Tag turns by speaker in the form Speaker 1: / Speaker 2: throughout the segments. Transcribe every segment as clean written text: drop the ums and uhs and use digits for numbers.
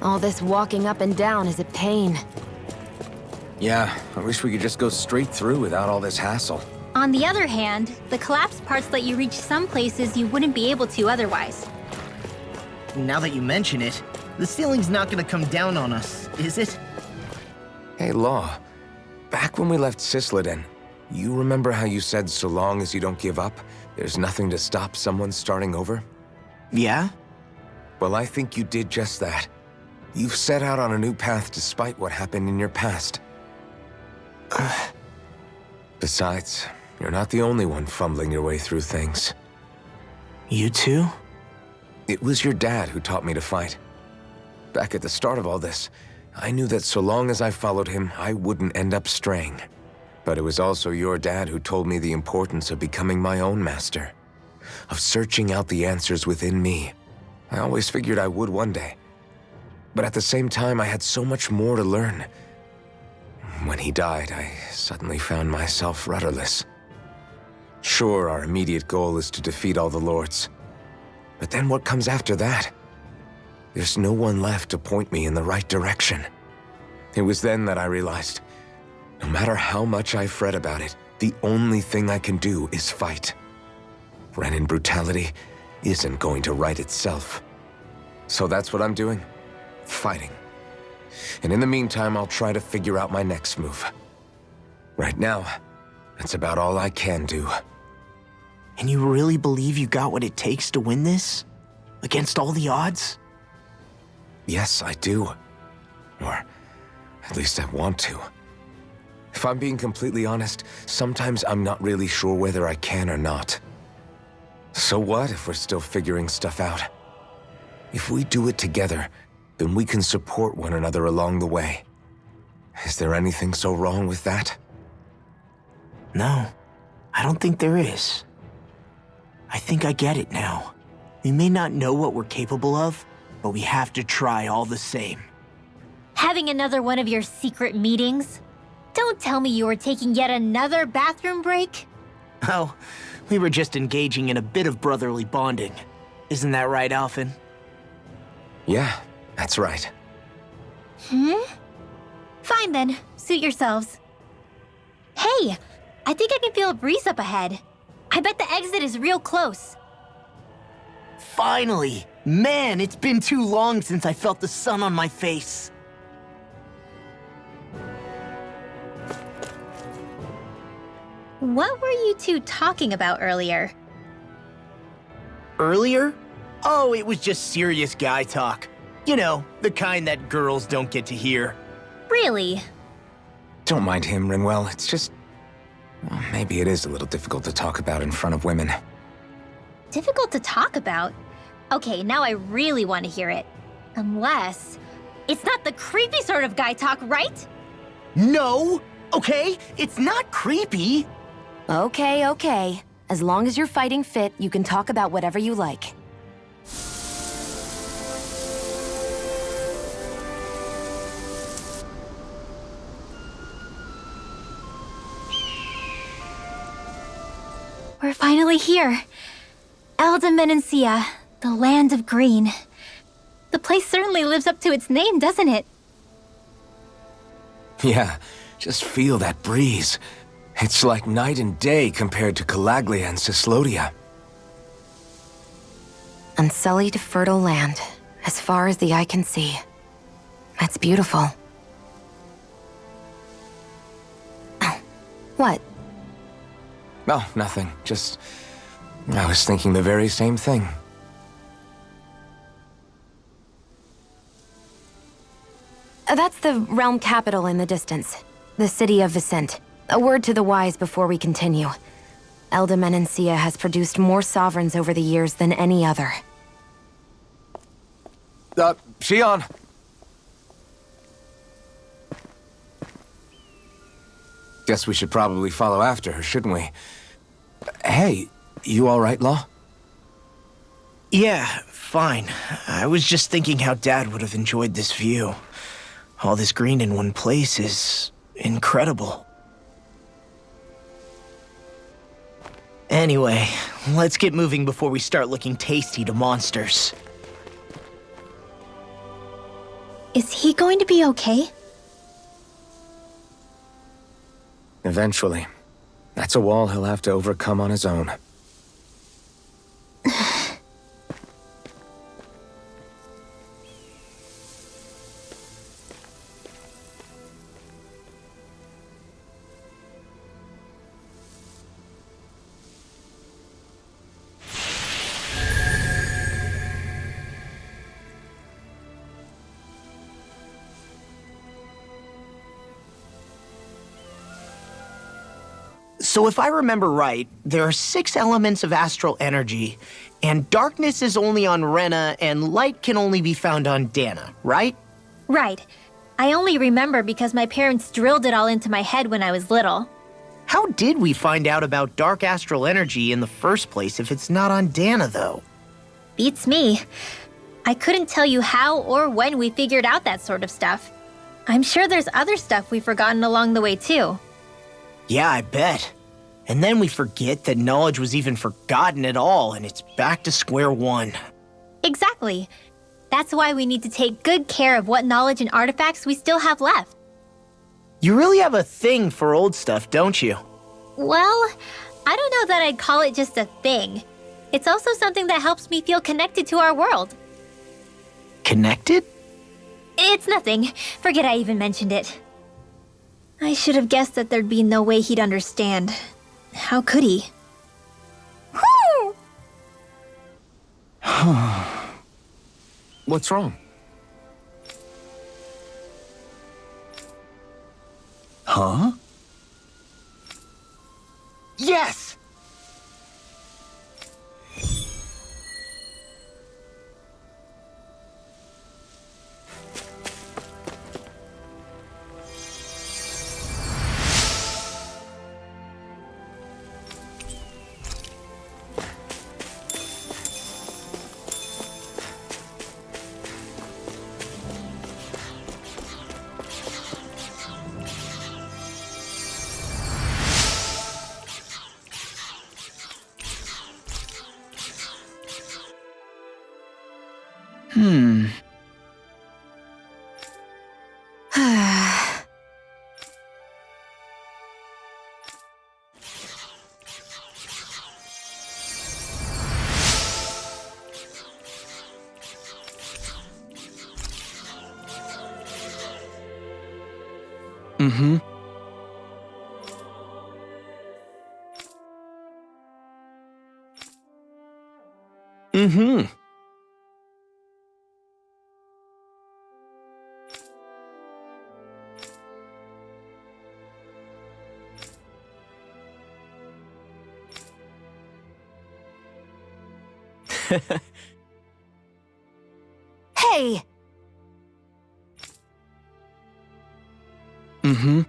Speaker 1: All this walking up and down is a pain.
Speaker 2: Yeah, I wish we could just go straight through without all this hassle.
Speaker 3: On the other hand, the collapsed parts let you reach some places you wouldn't be able to otherwise.
Speaker 4: Now that you mention it, the ceiling's not gonna come down on us, is it?
Speaker 2: Hey, Law. Back when we left Cisleden, you remember how you said so long as you don't give up, there's nothing to stop someone starting over?
Speaker 4: Yeah?
Speaker 2: Well, I think you did just that. You've set out on a new path despite what happened in your past. Besides, you're not the only one fumbling your way through things.
Speaker 4: You too?
Speaker 2: It was your dad who taught me to fight. Back at the start of all this, I knew that so long as I followed him, I wouldn't end up straying. But it was also your dad who told me the importance of becoming my own master, of searching out the answers within me. I always figured I would one day. But at the same time, I had so much more to learn. When he died, I suddenly found myself rudderless. Sure, our immediate goal is to defeat all the lords. But then what comes after that? There's no one left to point me in the right direction. It was then that I realized, no matter how much I fret about it, the only thing I can do is fight. Renin brutality isn't going to right itself. So that's what I'm doing. Fighting. And in the meantime, I'll try to figure out my next move. Right now, that's about all I can do.
Speaker 4: And you really believe you got what it takes to win this? Against all the odds?
Speaker 2: Yes, I do. Or at least I want to. If I'm being completely honest, sometimes I'm not really sure whether I can or not. So what if we're still figuring stuff out? If we do it together, then we can support one another along the way. Is there anything so wrong with that?
Speaker 4: No, I don't think there is. I think I get it now. We may not know what we're capable of, but we have to try all the same.
Speaker 3: Having another one of your secret meetings? Don't tell me you were taking yet another bathroom break?
Speaker 4: Oh, we were just engaging in a bit of brotherly bonding. Isn't that right, Alphen?
Speaker 2: Yeah, that's right.
Speaker 3: Fine then, suit yourselves. Hey, I think I can feel a breeze up ahead. I bet the exit is real close.
Speaker 4: Finally! Man, it's been too long since I felt the sun on my face.
Speaker 3: What were you two talking about earlier?
Speaker 4: Earlier? Oh, it was just serious guy talk. You know, the kind that girls don't get to hear.
Speaker 3: Really?
Speaker 2: Don't mind him, Rinwell. It's just... well, maybe it is a little difficult to talk about in front of women.
Speaker 3: Difficult to talk about? Okay, now I really want to hear it. Unless... it's not the creepy sort of guy talk, right?
Speaker 4: No! Okay, it's not creepy.
Speaker 1: Okay, okay. As long as you're fighting fit, you can talk about whatever you like.
Speaker 3: We're finally here. Elda, the land of green. The place certainly lives up to its name, doesn't it?
Speaker 2: Yeah, just feel that breeze. It's like night and day compared to Calaglia and Cyslodia.
Speaker 1: Unsullied, fertile land, as far as the eye can see. That's beautiful. Oh, what?
Speaker 2: Oh, nothing. Just... I was thinking the very same thing.
Speaker 1: That's the realm capital in the distance. The city of Vicent. A word to the wise before we continue. Elda has produced more sovereigns over the years than any other.
Speaker 2: Shionne! Guess we should probably follow after her, shouldn't we? Hey, you all right, Law?
Speaker 4: Yeah, fine. I was just thinking how Dad would have enjoyed this view. All this green in one place is incredible. Anyway, let's get moving before we start looking tasty to monsters.
Speaker 3: Is he going to be okay?
Speaker 2: Eventually. That's a wall he'll have to overcome on his own.
Speaker 4: So if I remember right, there are 6 elements of astral energy, and darkness is only on Rena, and light can only be found on Dahna, right?
Speaker 3: Right. I only remember because my parents drilled it all into my head when I was little.
Speaker 4: How did we find out about dark astral energy in the first place if it's not on Dahna, though?
Speaker 3: Beats me. I couldn't tell you how or when we figured out that sort of stuff. I'm sure there's other stuff we've forgotten along the way, too.
Speaker 4: Yeah, I bet. And then we forget that knowledge was even forgotten at all, and it's back to square one.
Speaker 3: Exactly. That's why we need to take good care of what knowledge and artifacts we still have left.
Speaker 4: You really have a thing for old stuff, don't you?
Speaker 3: Well, I don't know that I'd call it just a thing. It's also something that helps me feel connected to our world.
Speaker 4: Connected?
Speaker 3: It's nothing. Forget I even mentioned it. I should have guessed that there'd be no way he'd understand. How could he?
Speaker 2: What's wrong? Huh?
Speaker 4: Yes!
Speaker 2: Mm-hmm. Mm-hmm.
Speaker 1: Hey!
Speaker 2: Mm-hmm.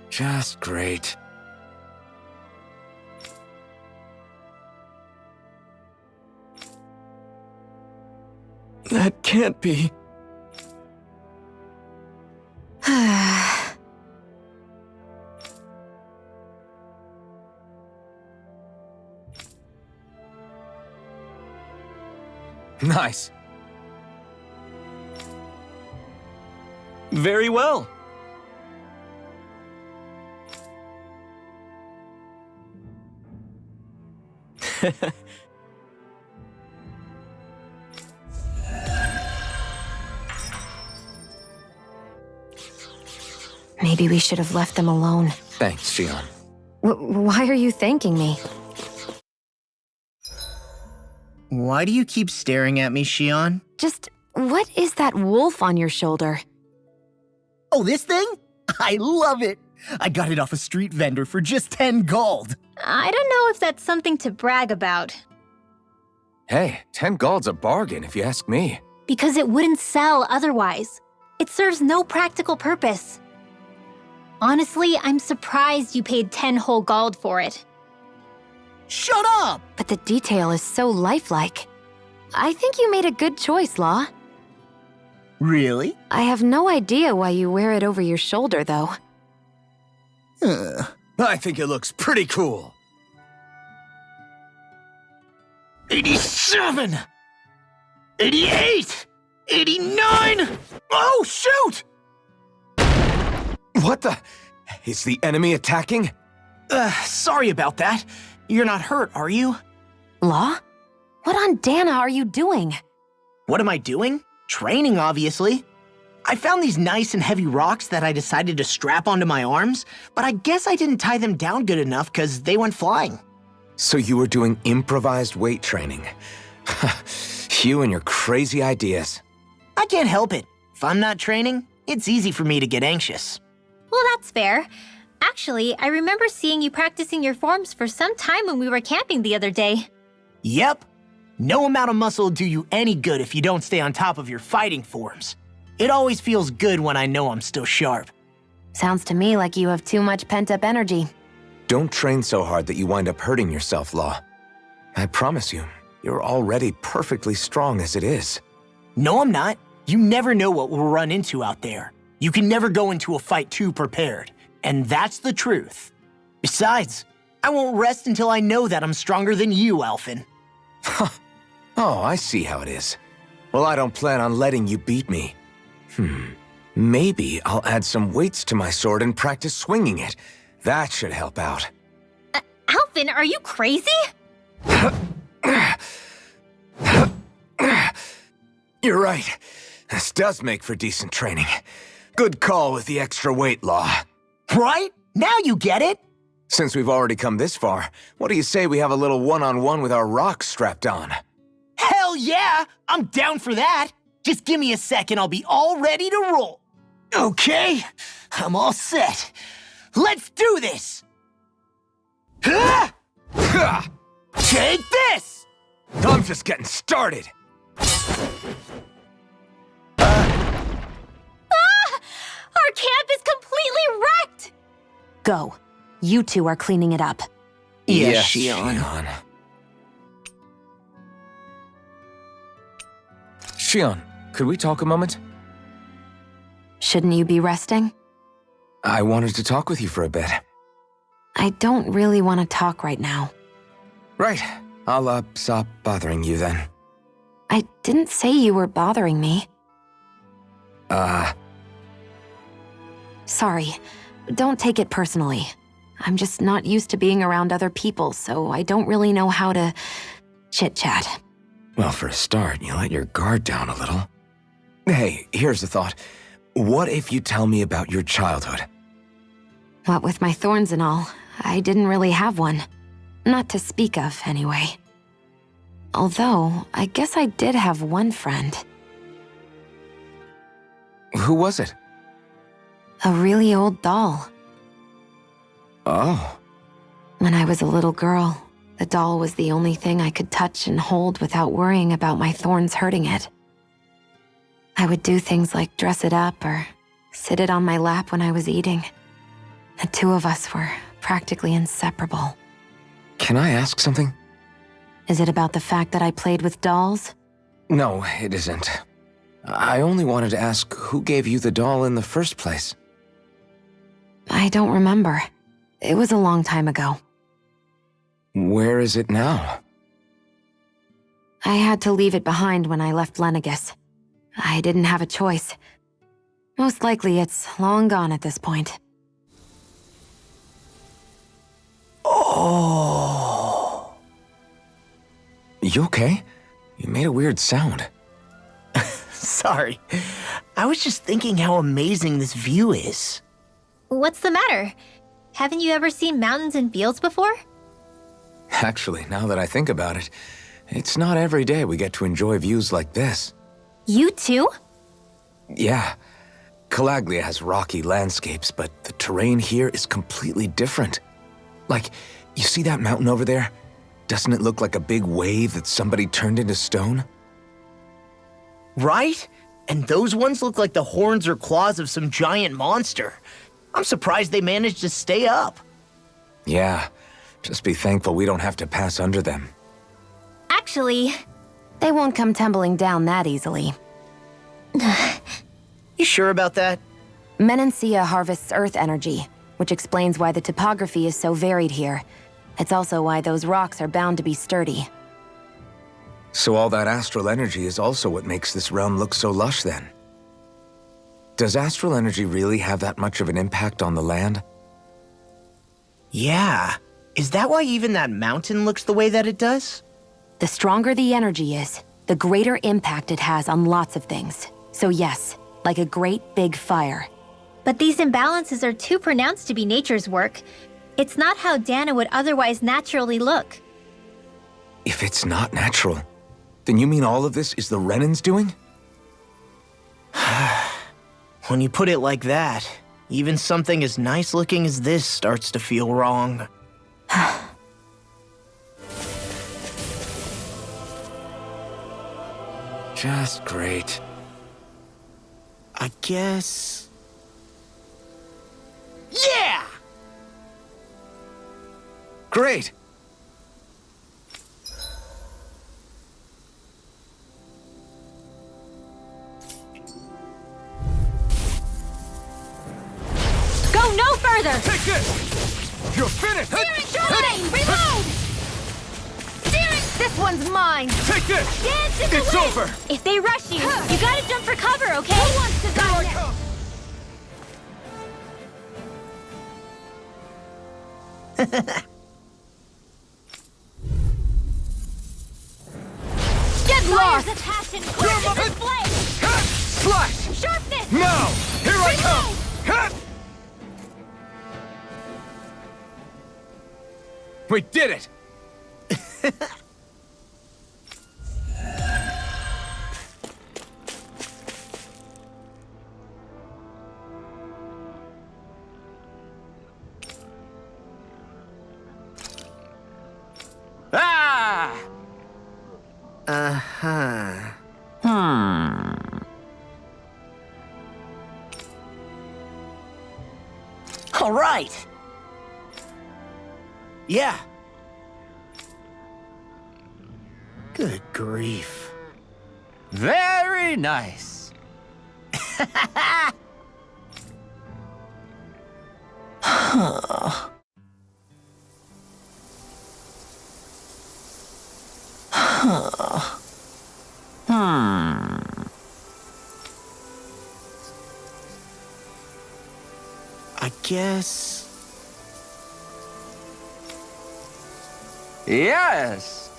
Speaker 2: Just great. That can't be. Nice. Very well.
Speaker 1: Maybe we should have left them alone.
Speaker 2: Thanks, Shionne.
Speaker 1: Why are you thanking me?
Speaker 4: Why do you keep staring at me, Shionne?
Speaker 1: Just, what is that wolf on your shoulder?
Speaker 4: Oh, this thing? I love it! I got it off a street vendor for just 10 gold.
Speaker 3: I don't know if that's something to brag about.
Speaker 2: Hey, 10 gold's a bargain if you ask me.
Speaker 3: Because it wouldn't sell otherwise. It serves no practical purpose. Honestly, I'm surprised you paid 10 whole gold for it.
Speaker 4: Shut up!
Speaker 1: But the detail is so lifelike. I think you made a good choice, Law.
Speaker 4: Really?
Speaker 1: I have no idea why you wear it over your shoulder, though.
Speaker 2: I think it looks pretty cool.
Speaker 4: 87! 88! 89! Oh, shoot!
Speaker 2: What the? Is the enemy attacking?
Speaker 4: Sorry about that. You're not hurt, are you?
Speaker 1: Law? What on Dahna are you doing?
Speaker 4: What am I doing? Training, obviously. I found these nice and heavy rocks that I decided to strap onto my arms, but I guess I didn't tie them down good enough because they went flying.
Speaker 2: So you were doing improvised weight training. You and your crazy ideas.
Speaker 4: I can't help it. If I'm not training, it's easy for me to get anxious.
Speaker 3: Well, that's fair. Actually, I remember seeing you practicing your forms for some time when we were camping the other day.
Speaker 4: Yep. No amount of muscle will do you any good if you don't stay on top of your fighting forms. It always feels good when I know I'm still sharp.
Speaker 1: Sounds to me like you have too much pent-up energy.
Speaker 2: Don't train so hard that you wind up hurting yourself, Law. I promise you, you're already perfectly strong as it is.
Speaker 4: No, I'm not. You never know what we'll run into out there. You can never go into a fight too prepared. And that's the truth. Besides, I won't rest until I know that I'm stronger than you, Alphen.
Speaker 2: Oh, I see how it is. Well, I don't plan on letting you beat me. Maybe I'll add some weights to my sword and practice swinging it. That should help out.
Speaker 3: Alphen, are you crazy?
Speaker 2: You're right. This does make for decent training. Good call with the extra weight, Law.
Speaker 4: Right? Now you get it?
Speaker 2: Since we've already come this far, what do you say we have a little one-on-one with our rocks strapped on?
Speaker 4: Hell yeah! I'm down for that! Just give me a second, I'll be all ready to roll. Okay, I'm all set. Let's do this!
Speaker 2: Ha!
Speaker 4: Take this!
Speaker 2: I'm just getting started.
Speaker 3: Our camp is completely wrecked!
Speaker 1: Go. You two are cleaning it up.
Speaker 4: Yes, Shionne.
Speaker 2: Shionne, could we talk a moment?
Speaker 1: Shouldn't you be resting?
Speaker 2: I wanted to talk with you for a bit.
Speaker 1: I don't really want to talk right now.
Speaker 2: Right. I'll, stop bothering you then.
Speaker 1: I didn't say you were bothering me. Sorry. Don't take it personally. I'm just not used to being around other people, so I don't really know how to chit-chat.
Speaker 2: Well, for a start, you let your guard down a little. Hey, here's the thought. What if you tell me about your childhood?
Speaker 1: What with my thorns and all, I didn't really have one. Not to speak of, anyway. Although, I guess I did have one friend.
Speaker 2: Who was it?
Speaker 1: A really old doll.
Speaker 2: Oh.
Speaker 1: When I was a little girl, the doll was the only thing I could touch and hold without worrying about my thorns hurting it. I would do things like dress it up or sit it on my lap when I was eating. The two of us were practically inseparable.
Speaker 2: Can I ask something?
Speaker 1: Is it about the fact that I played with dolls?
Speaker 2: No, it isn't. I only wanted to ask who gave you the doll in the first place.
Speaker 1: I don't remember. It was a long time ago.
Speaker 2: Where is it now?
Speaker 1: I had to leave it behind when I left Lenegus. I didn't have a choice. Most likely it's long gone at this point.
Speaker 4: Oh.
Speaker 2: You okay? You made a weird sound.
Speaker 4: Sorry. I was just thinking how amazing this view is.
Speaker 3: What's the matter? Haven't you ever seen mountains and fields before?
Speaker 2: Actually, now that I think about it, it's not every day we get to enjoy views like this.
Speaker 3: You too?
Speaker 2: Yeah. Calaglia has rocky landscapes, but the terrain here is completely different. Like, you see that mountain over there? Doesn't it look like a big wave that somebody turned into stone?
Speaker 4: Right? And those ones look like the horns or claws of some giant monster. I'm surprised they managed to stay up.
Speaker 2: Yeah. Just be thankful we don't have to pass under them.
Speaker 3: Actually,
Speaker 1: They won't come tumbling down that easily.
Speaker 4: You sure about that?
Speaker 1: Menancia harvests earth energy, which explains why the topography is so varied here. It's also why those rocks are bound to be sturdy.
Speaker 2: So all that astral energy is also what makes this realm look so lush then. Does astral energy really have that much of an impact on the land?
Speaker 4: Yeah. Is that why even that mountain looks the way that it does?
Speaker 1: The stronger the energy is, the greater impact it has on lots of things. So yes, like a great big fire.
Speaker 3: But these imbalances are too pronounced to be nature's work. It's not how Dahna would otherwise naturally look.
Speaker 2: If it's not natural, then you mean all of this is the Renan's doing?
Speaker 4: When you put it like that, even something as nice looking as this starts to feel wrong.
Speaker 2: Just great.
Speaker 4: I guess... Yeah!
Speaker 2: Great!
Speaker 3: Go no further!
Speaker 2: Take this! You're finished!
Speaker 3: Shionne! Reload! This one's mine!
Speaker 2: Take this!
Speaker 3: Dance
Speaker 2: It's over!
Speaker 3: If they rush you, you gotta jump for cover, okay? Who wants to die next? Get lost! The passion, quick as a flame!
Speaker 2: Slash!
Speaker 3: Sharpness!
Speaker 2: Now! Here I come! We did it!
Speaker 4: Ah! Uh-huh. All right. Yeah. Good grief.
Speaker 5: Very nice.
Speaker 4: I guess...
Speaker 5: Yes.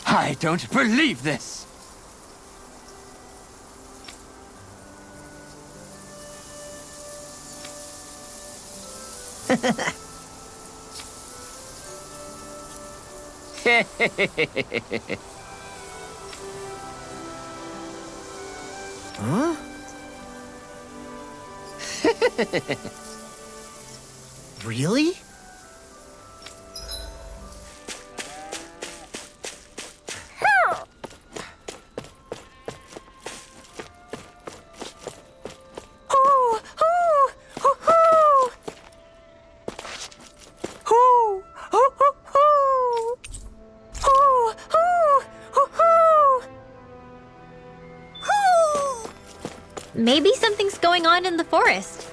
Speaker 5: I don't believe this.
Speaker 4: Huh? Really?
Speaker 3: Maybe something's going on in the forest.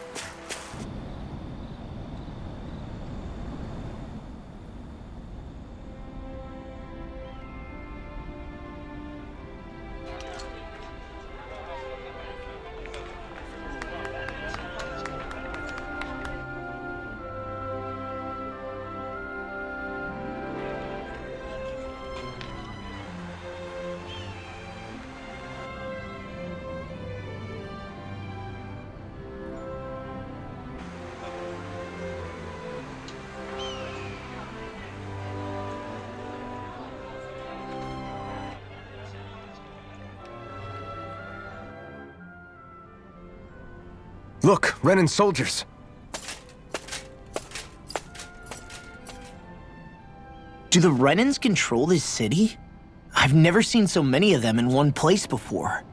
Speaker 2: Look, Renan soldiers.
Speaker 4: Do the Renans control this city? I've never seen so many of them in one place before.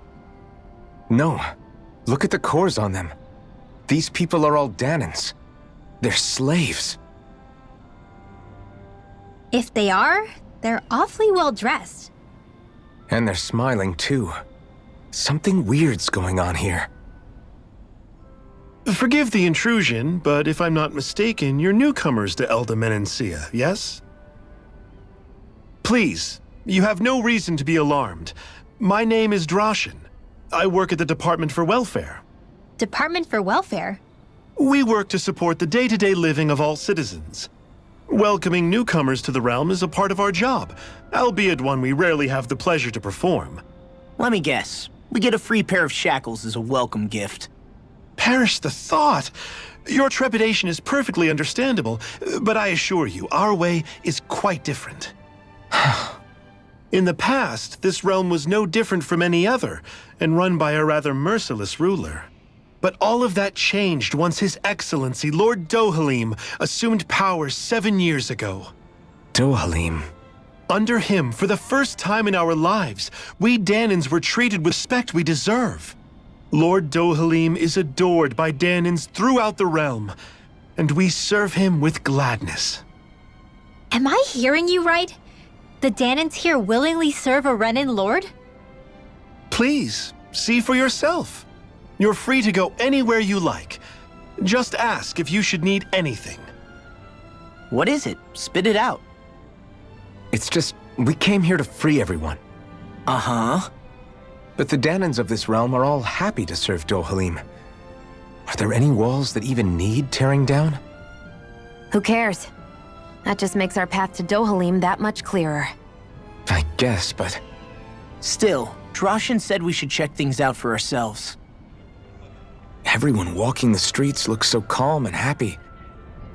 Speaker 2: No. Look at the cores on them. These people are all Dahnans. They're slaves.
Speaker 3: If they are, they're awfully well dressed.
Speaker 2: And they're smiling too. Something weird's going on here.
Speaker 6: Forgive the intrusion, but if I'm not mistaken, you're newcomers to Elda, yes? Please, you have no reason to be alarmed. My name is Droshin. I work at the Department for Welfare.
Speaker 3: Department for Welfare?
Speaker 6: We work to support the day-to-day living of all citizens. Welcoming newcomers to the realm is a part of our job, albeit one we rarely have the pleasure to perform.
Speaker 4: Let me guess. We get a free pair of shackles as a welcome gift.
Speaker 6: Perish the thought! Your trepidation is perfectly understandable, but I assure you, our way is quite different. In the past, this realm was no different from any other, and run by a rather merciless ruler. But all of that changed once His Excellency, Lord Dohalim, assumed power 7 years ago.
Speaker 2: Dohalim.
Speaker 6: Under him, for the first time in our lives, we Dahnans were treated with respect we deserve. Lord Dohalim is adored by Dahnans throughout the realm, and we serve him with gladness.
Speaker 3: Am I hearing you right? The Dahnans here willingly serve a Renan lord?
Speaker 6: Please, see for yourself. You're free to go anywhere you like. Just ask if you should need anything.
Speaker 4: What is it? Spit it out.
Speaker 2: It's just, we came here to free everyone.
Speaker 4: Uh-huh.
Speaker 2: But the Dahnans of this realm are all happy to serve Dohalim. Are there any walls that even need tearing down?
Speaker 1: Who cares? That just makes our path to Dohalim that much clearer.
Speaker 2: I guess, but...
Speaker 4: Still, Droshin said we should check things out for ourselves.
Speaker 2: Everyone walking the streets looks so calm and happy.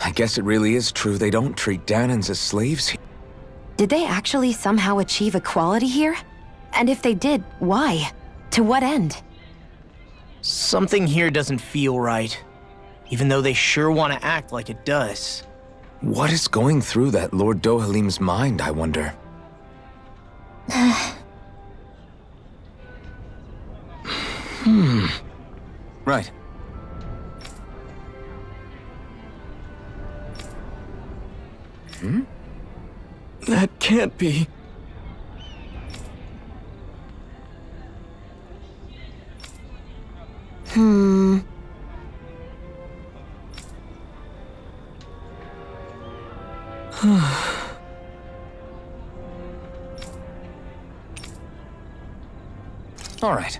Speaker 2: I guess it really is true they don't treat Dahnans as slaves.
Speaker 1: Did they actually somehow achieve equality here? And if they did, why? To what end?
Speaker 4: Something here doesn't feel right, even though they sure want to act like it does.
Speaker 2: What is going through that Lord Dohalim's mind, I wonder?
Speaker 5: Right.
Speaker 6: That can't be.
Speaker 2: All right.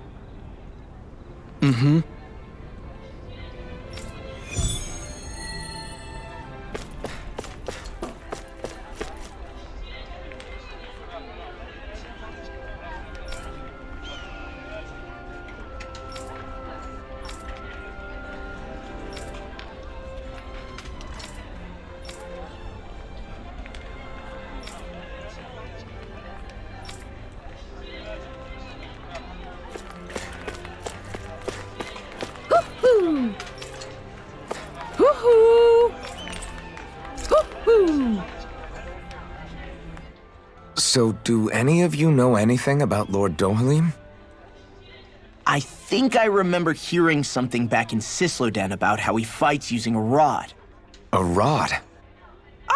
Speaker 2: So, do any of you know anything about Lord Dohalim?
Speaker 4: I think I remember hearing something back in Sislodan about how he fights using a rod.
Speaker 2: A rod?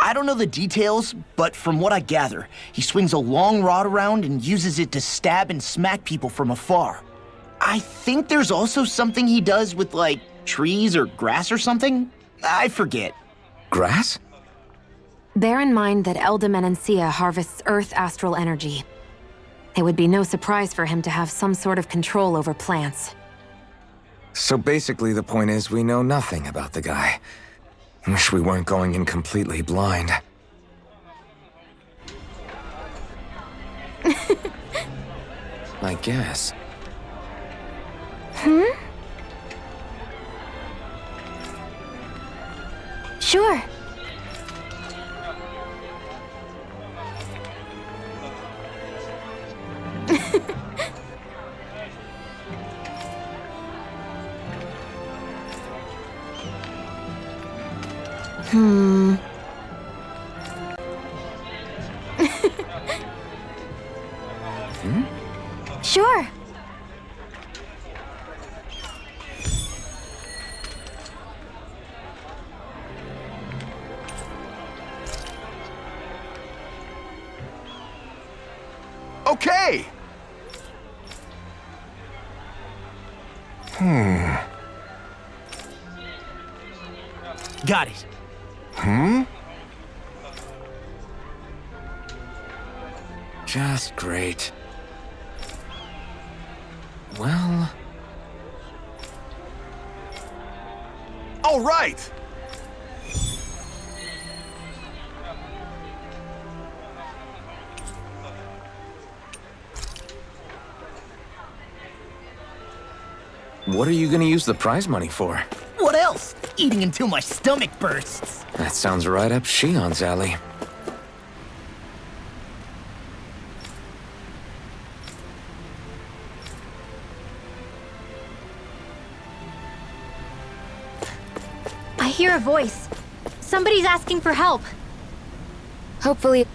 Speaker 4: I don't know the details, but from what I gather, he swings a long rod around and uses it to stab and smack people from afar. I think there's also something he does with, like, trees or grass or something? I forget.
Speaker 2: Grass?
Speaker 1: Bear in mind that Elda harvests Earth astral energy. It would be no surprise for him to have some sort of control over plants.
Speaker 2: So basically the point is we know nothing about the guy. Wish we weren't going in completely blind. I guess.
Speaker 1: Sure. Sure.
Speaker 5: Okay!
Speaker 4: Got it.
Speaker 2: Just great. Well...
Speaker 5: All right!
Speaker 2: What are you gonna use the prize money for?
Speaker 4: What else? Eating until my stomach bursts.
Speaker 2: That sounds right up Shionne's alley.
Speaker 3: I hear a voice. Somebody's asking for help.
Speaker 1: Hopefully...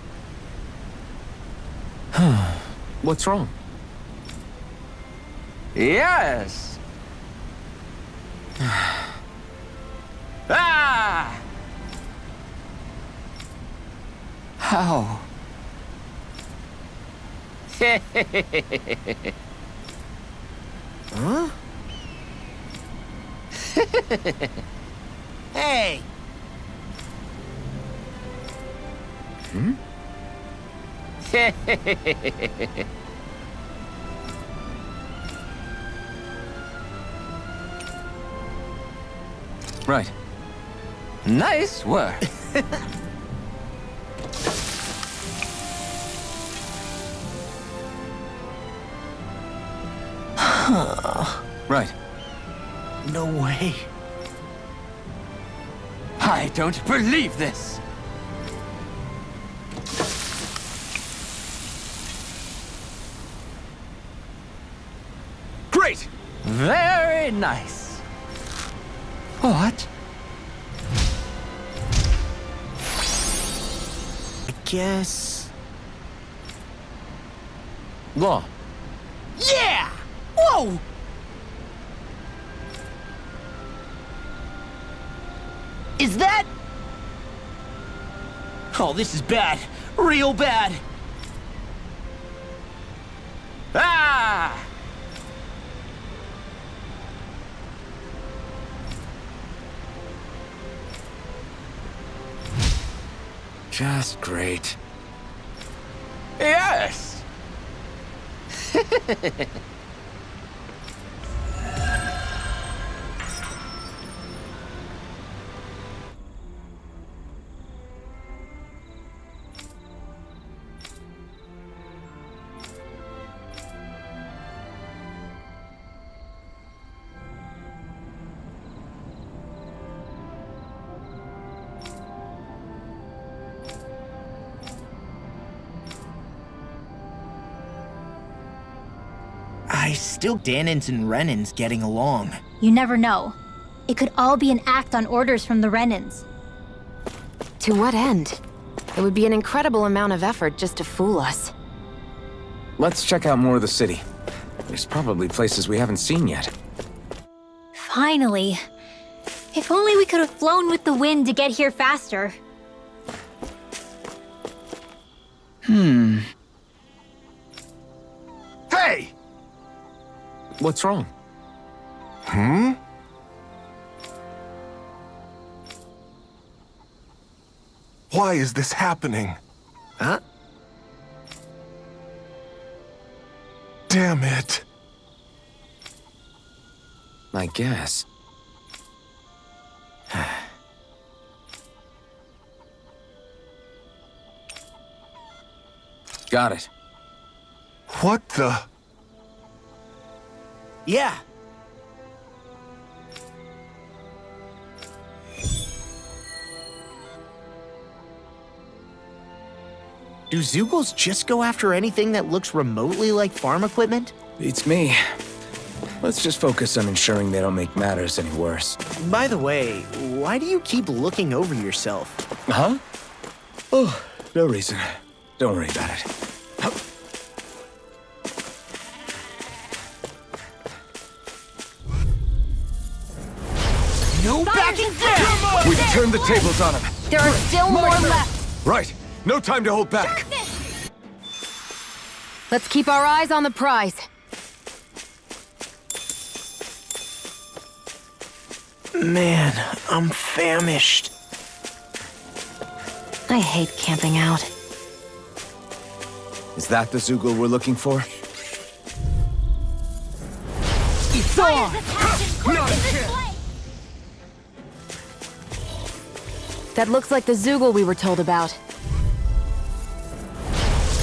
Speaker 2: What's wrong?
Speaker 5: Yes! Ah! How?
Speaker 4: Huh? Hey!
Speaker 5: Right. Nice work. Right.
Speaker 4: No way.
Speaker 5: I don't believe this.
Speaker 2: Great!
Speaker 5: Very nice. What?
Speaker 4: I guess...
Speaker 2: Law.
Speaker 4: Yeah! Whoa! Is that... Oh, this is bad. Real bad.
Speaker 5: Ah!
Speaker 2: Just great.
Speaker 5: Yes!
Speaker 4: I still Dahnans and Renans getting along.
Speaker 3: You never know. It could all be an act on orders from the Renans.
Speaker 1: To what end? It would be an incredible amount of effort just to fool us.
Speaker 2: Let's check out more of the city. There's probably places we haven't seen yet.
Speaker 3: Finally. If only we could have flown with the wind to get here faster.
Speaker 5: Hey!
Speaker 2: What's wrong?
Speaker 7: Why is this happening?
Speaker 4: Huh?
Speaker 7: Damn it.
Speaker 2: I guess. Got it.
Speaker 7: What the?
Speaker 4: Yeah. Do Zeugles just go after anything that looks remotely like farm equipment?
Speaker 2: Beats me. Let's just focus on ensuring they don't make matters any worse.
Speaker 4: By the way, why do you keep looking over yourself?
Speaker 2: Huh? Oh, no reason. Don't worry about it.
Speaker 4: No backing down!
Speaker 2: We can turn the tables on him.
Speaker 1: There are still more left.
Speaker 2: Right. No time to hold back.
Speaker 1: Let's keep our eyes on the prize.
Speaker 4: Man, I'm famished.
Speaker 1: I hate camping out.
Speaker 5: Is that the Zugul we're looking for?
Speaker 4: It's on!
Speaker 1: That looks like the Zugul we were told about.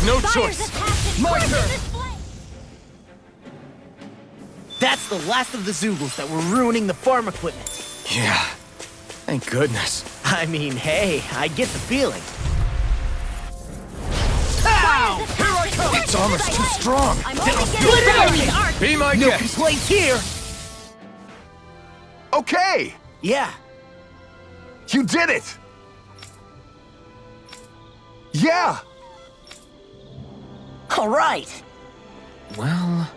Speaker 2: No choice! My turn!
Speaker 4: That's the last of the Zuguls that were ruining the farm equipment.
Speaker 5: Yeah. Thank goodness.
Speaker 4: I mean, hey, I get the feeling.
Speaker 3: Ow!
Speaker 2: Here I come! Its armor's too strong!
Speaker 3: I'm only getting the enemy's arc.
Speaker 2: Be my
Speaker 4: No
Speaker 2: guest!
Speaker 4: complaints here!
Speaker 7: Okay!
Speaker 4: Yeah,
Speaker 7: You did it! Yeah!
Speaker 4: all right.
Speaker 5: Well...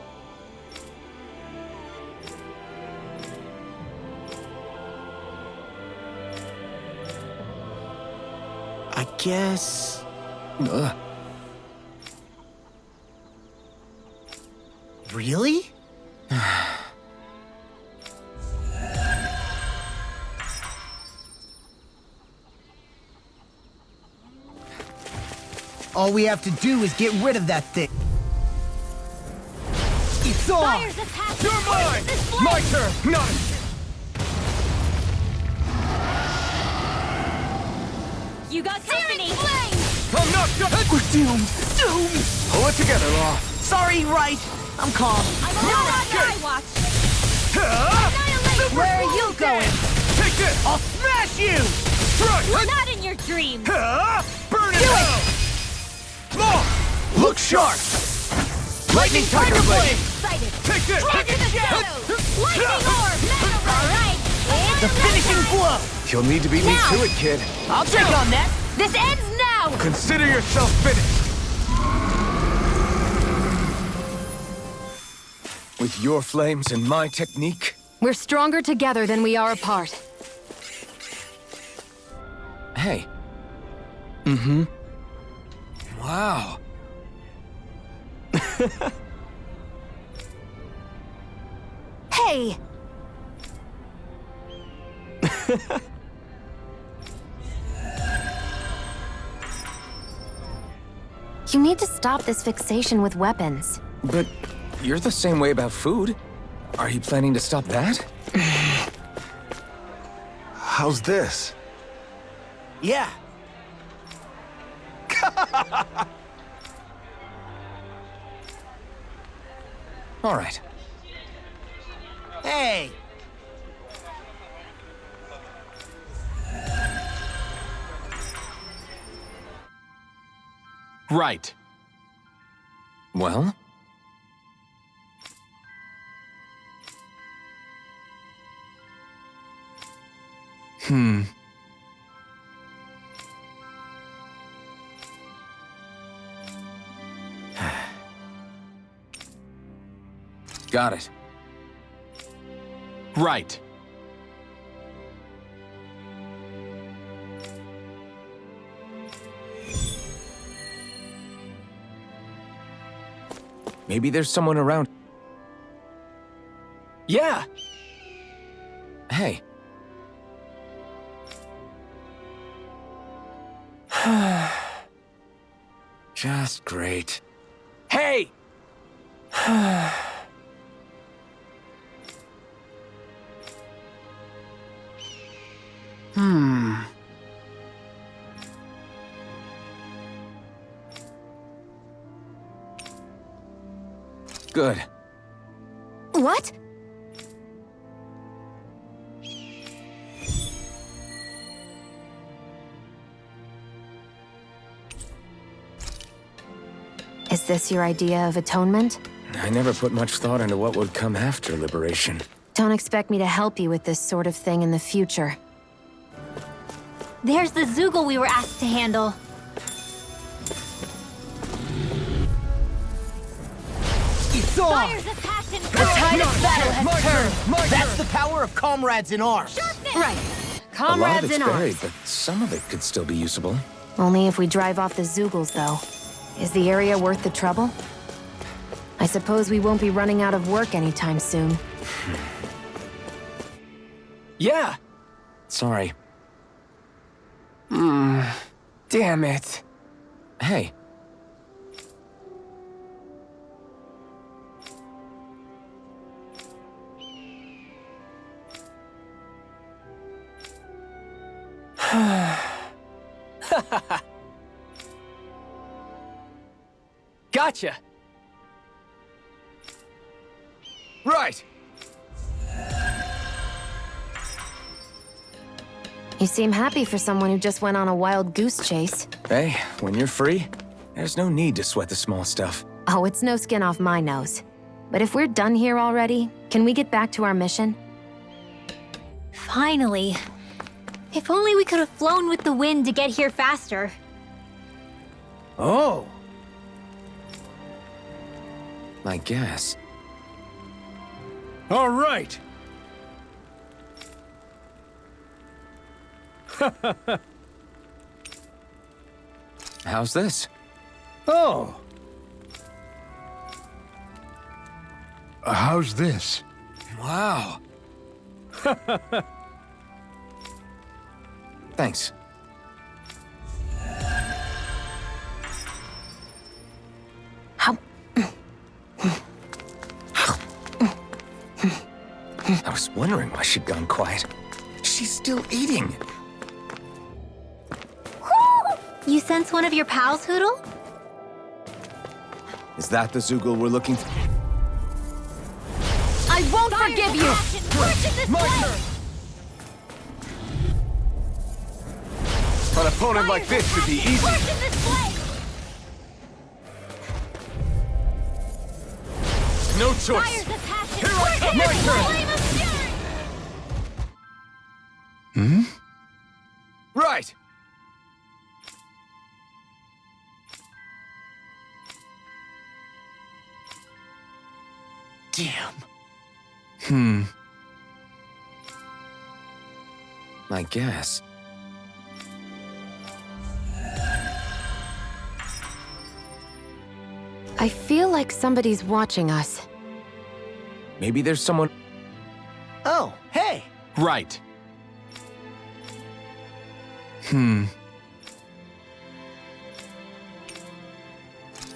Speaker 4: I guess... Really? All we have to do is get rid of that thing. It's on!
Speaker 3: Fires of passion.
Speaker 2: You're mine! My turn! Not!
Speaker 3: You got company.
Speaker 2: I'm not done!
Speaker 4: We're doomed! Doomed!
Speaker 2: Pull it together, Law!
Speaker 4: Sorry, right. I'm calm.
Speaker 3: I'm not on my watch. Annihilate.
Speaker 4: Where are you going?
Speaker 2: Take this!
Speaker 4: I'll smash you!
Speaker 2: Strike!
Speaker 3: Not in your dreams.
Speaker 2: Burn it down! Law!
Speaker 4: Look sharp! Lightning Tiger Blade!
Speaker 3: Excited.
Speaker 2: Take this!
Speaker 3: Strike in the shadows. Lightning orb. All right.
Speaker 4: The finishing blow!
Speaker 2: You'll need to beat me
Speaker 3: Now.
Speaker 2: to it, kid.
Speaker 4: I'll take on that!
Speaker 3: This ends now.
Speaker 2: Consider yourself finished. With your flames and my technique,
Speaker 1: We're stronger together than we are apart.
Speaker 5: Hey.
Speaker 2: wow.
Speaker 1: Hey! You need to stop this fixation with weapons.
Speaker 2: But you're the same way about food. Are you planning to stop that?
Speaker 7: How's this?
Speaker 4: Yeah.
Speaker 2: All right.
Speaker 4: Hey!
Speaker 5: Right.
Speaker 2: Well? Got it.
Speaker 5: Right.
Speaker 2: Maybe there's someone around.
Speaker 5: Yeah.
Speaker 2: Hey. Just great.
Speaker 5: Hey!
Speaker 2: Good.
Speaker 1: What? Is this your idea of atonement?
Speaker 2: I never put much thought into what would come after liberation.
Speaker 1: Don't expect me to help you with this sort of thing in the future.
Speaker 3: There's the Zugul we were asked to handle.
Speaker 4: It's on!
Speaker 3: Fires of passion.
Speaker 4: The tide of battle has turned! That's the power of comrades in arms!
Speaker 1: Right.
Speaker 2: A lot
Speaker 1: Comrades
Speaker 2: of it's
Speaker 1: in
Speaker 2: buried,
Speaker 1: arms.
Speaker 2: but some of it could still be usable.
Speaker 1: Only if we drive off the Zuguls, though. Is the area worth the trouble? I suppose we won't be running out of work anytime soon.
Speaker 5: Yeah. Sorry.
Speaker 2: Damn it.
Speaker 5: Hey. Gotcha.
Speaker 2: Right.
Speaker 1: You seem happy for someone who just went on a wild goose chase.
Speaker 5: Hey, when you're free, there's no need to sweat the small stuff.
Speaker 1: Oh, it's no skin off my nose. But if we're done here already, can we get back to our mission?
Speaker 3: Finally. If only we could have flown with the wind to get here faster.
Speaker 5: Oh. I guess.
Speaker 8: All right.
Speaker 5: How's this?
Speaker 8: Oh.
Speaker 7: How's this?
Speaker 5: Wow. Thanks.
Speaker 1: How?
Speaker 5: I was wondering why she'd gone quiet. She's still eating.
Speaker 3: You sense one of your pals, Hoodle?
Speaker 5: Is that the Zoogle we're looking for?
Speaker 1: I won't forgive you!
Speaker 5: My turn!
Speaker 2: An opponent like this should be easy.
Speaker 5: No choice. Here I come. My turn. Right.
Speaker 4: Damn.
Speaker 5: I guess.
Speaker 1: I feel like somebody's watching us.
Speaker 5: Maybe there's someone.
Speaker 4: Oh, hey.
Speaker 8: Right.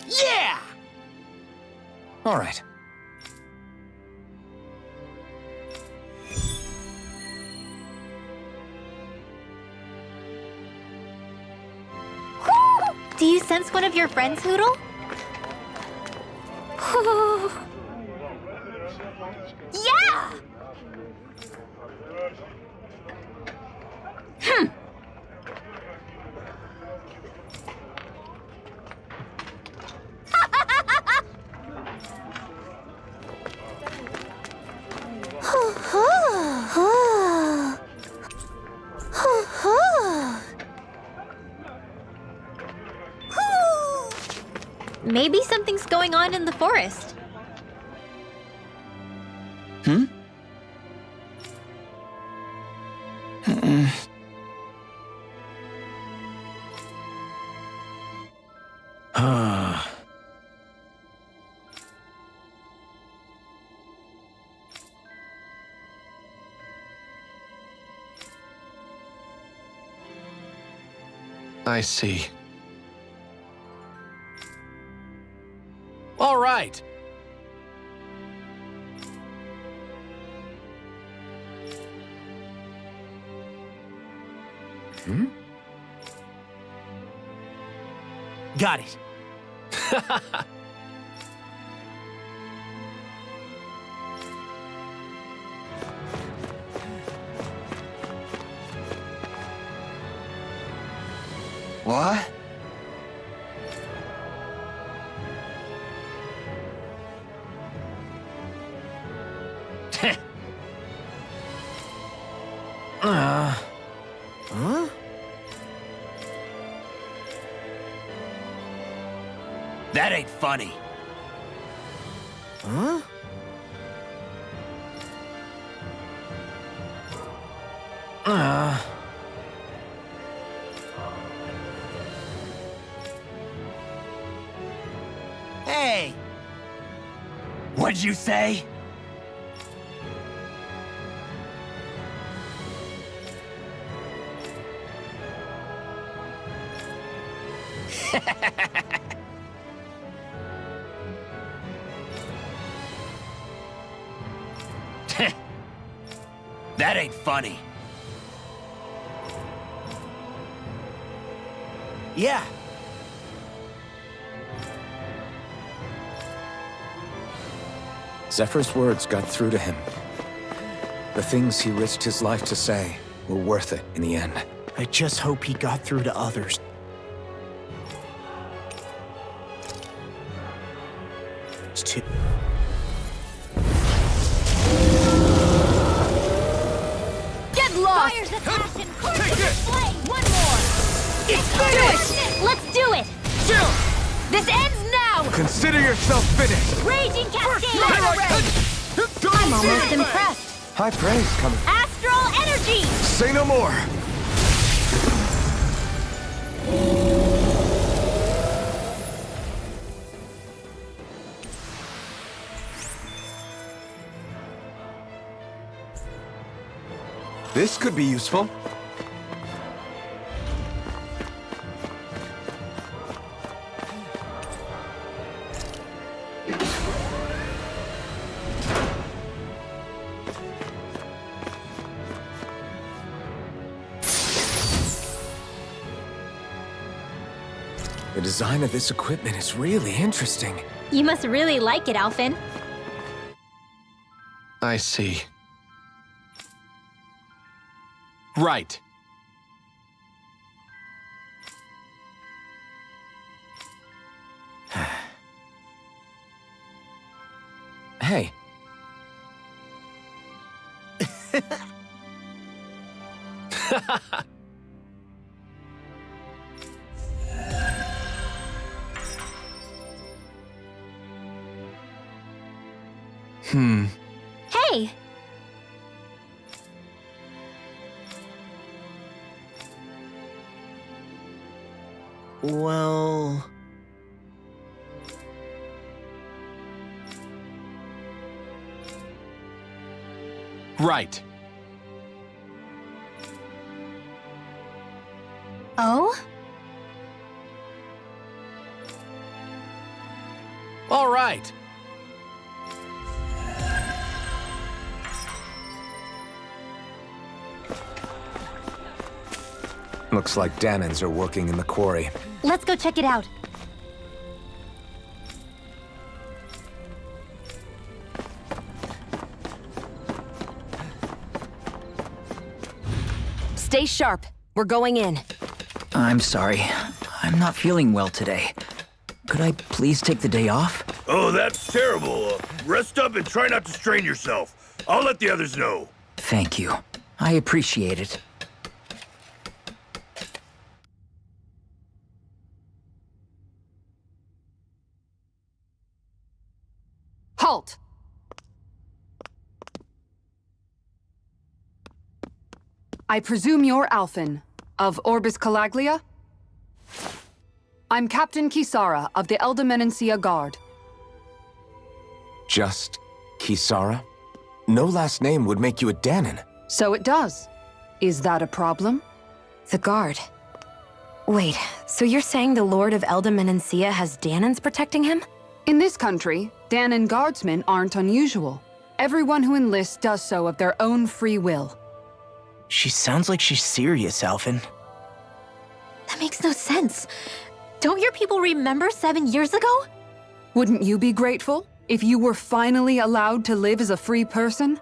Speaker 4: Yeah!
Speaker 5: All right.
Speaker 3: Do you sense one of your friends, Hoodle? Yeah! Maybe something's going on in the forest.
Speaker 6: I see. All right.
Speaker 4: Got it.
Speaker 7: What?
Speaker 4: Huh? That ain't funny. Huh? Hey! What'd you say? That ain't funny. Yeah.
Speaker 5: Zephyr's words got through to him. The things he risked his life to say were worth it in the end.
Speaker 4: I just hope he got through to others. It's too...
Speaker 1: Get lost!
Speaker 3: Fires of passion, courses of flame! One more! Let's do it! This ends now!
Speaker 2: Consider yourself finished!
Speaker 3: Raging cascade!
Speaker 1: I'm almost impressed.
Speaker 2: High praise coming.
Speaker 3: Astral energy!
Speaker 2: Say no more! This could be useful.
Speaker 5: The design of this equipment is really interesting.
Speaker 3: You must really like it, Alphen.
Speaker 6: I see. Right.
Speaker 5: Hey,
Speaker 3: Hey!
Speaker 4: Well...
Speaker 6: Right.
Speaker 3: Oh?
Speaker 6: All right.
Speaker 2: Looks like Dahnans are working in the quarry.
Speaker 3: Let's go check it out.
Speaker 1: Stay sharp. We're going in.
Speaker 8: I'm sorry. I'm not feeling well today. Could I please take the day off?
Speaker 9: Oh, that's terrible. Rest up and try not to strain yourself. I'll let the others know.
Speaker 8: Thank you. I appreciate it.
Speaker 10: Halt! I presume you're Alphen, of Orbis Calaglia? I'm Captain Kisara of the Elder Guard.
Speaker 2: Just Kisara? No last name would make you a Dahnan.
Speaker 10: So it does. Is that a problem?
Speaker 1: The guard. Wait, so you're saying the Lord of Elder has Dahnans protecting him?
Speaker 10: In this country, Dahnan guardsmen aren't unusual. Everyone who enlists does so of their own free will.
Speaker 4: She sounds like she's serious, Alphen.
Speaker 3: That makes no sense. Don't your people remember 7 years ago?
Speaker 10: Wouldn't you be grateful if you were finally allowed to live as a free person?